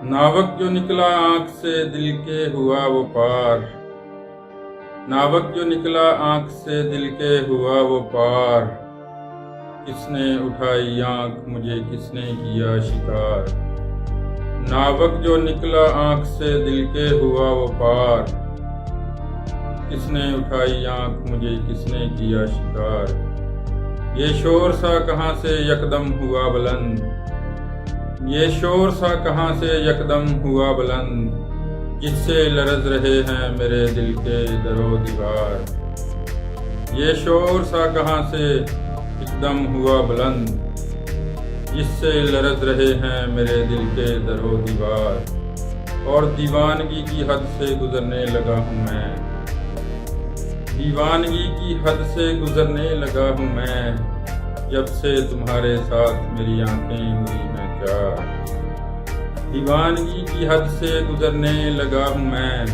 नावक जो निकला आंख से दिल के हुआ वो पार। नावक जो निकला आंख से दिल के हुआ वो पार। किसने उठाई आंख मुझे किसने किया शिकार। नावक जो निकला आंख से दिल के हुआ वो पार। किसने उठाई आंख मुझे किसने किया शिकार। ये शोर सा कहाँ से यकदम हुआ बुलंद। ये शोर सा कहाँ से यकदम हुआ बुलंद। जिससे लरज रहे हैं मेरे दिल के दरो दीवार। ये शोर सा कहाँ से एकदम हुआ बुलंद। जिससे लरज रहे हैं मेरे दिल के दरो दीवार। और दीवानगी की हद से गुजरने लगा हूँ मैं। दीवानगी की हद से गुजरने लगा हूँ मैं। जब से तुम्हारे साथ मेरी आंखें हुई हैं चार। दीवानगी की हद से गुजरने लगा हूँ मैं।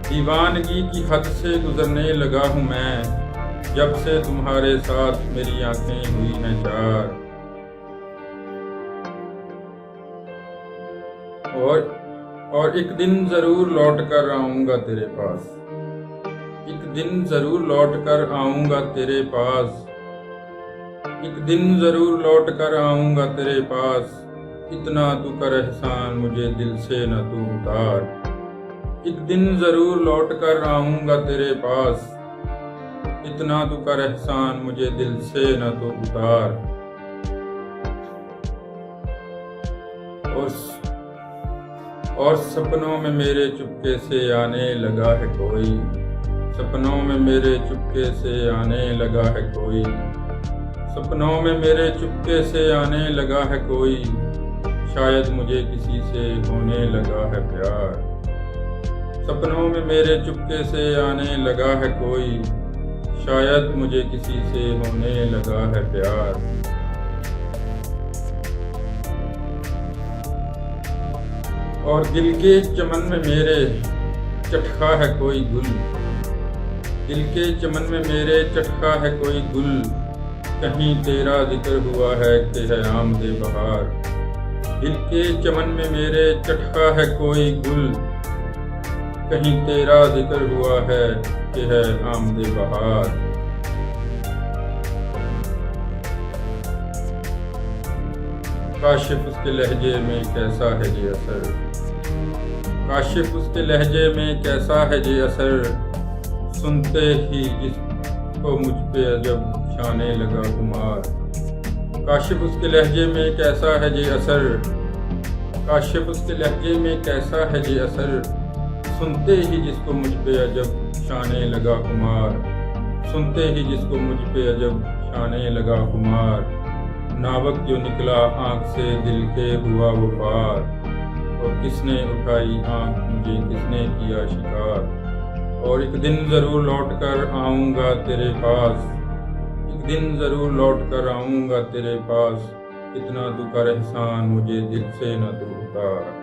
दीवानगी की हद से गुजरने लगा हूँ मैं। जब से तुम्हारे साथ मेरी आंखें हुई हैं चार। और एक दिन जरूर लौट कर आऊंगा तेरे पास। एक दिन जरूर लौट कर आऊंगा तेरे पास। एक दिन जरूर लौट कर आऊंगा तेरे पास। इतना तू कर एहसान मुझे दिल से न तू उतार। एक दिन जरूर लौट कर आऊंगा तेरे पास। इतना तू कर एहसान मुझे दिल से न तू उतार। और सपनों में मेरे चुपके से आने लगा है कोई। सपनों में मेरे चुपके से आने लगा है कोई। सपनों में मेरे चुपके से आने लगा है कोई। शायद मुझे किसी से होने लगा है प्यार। सपनों में मेरे चुपके से आने लगा है कोई। शायद मुझे किसी से होने लगा है प्यार। और दिल के चमन में मेरे चटका है कोई गुल। दिल के चमन में मेरे चटका है कोई गुल। कहीं तेरा जिक्र हुआ है कि है आमदे बहार। दिल के चमन में मेरे चटका है कोई गुल। कहीं तेरा जिक्र हुआ है कि है आमदे बहार। काशिफ उसके लहजे में कैसा है ये असर। काशिफ उसके लहजे में कैसा है ये असर। सुनते ही जिसको मुझ पे अजब छाने लगा खुमार। काशिफ उसके लहजे में कैसा है ये असर। काशिफ उसके लहजे में कैसा है ये असर। सुनते ही जिसको मुझ पे अजब छाने लगा खुमार। सुनते ही जिसको मुझ पे अजब छाने लगा खुमार। नावक जो निकला आंख से दिल के हुआ वो पार। और किसने उठाई आंख मुझे किसने किया शिकार। और एक दिन जरूर लौट कर आऊंगा तेरे पास। एक दिन जरूर लौट कर आऊंगा तेरे पास। इतना तू कर एहसान मुझे दिल से न तू उतार।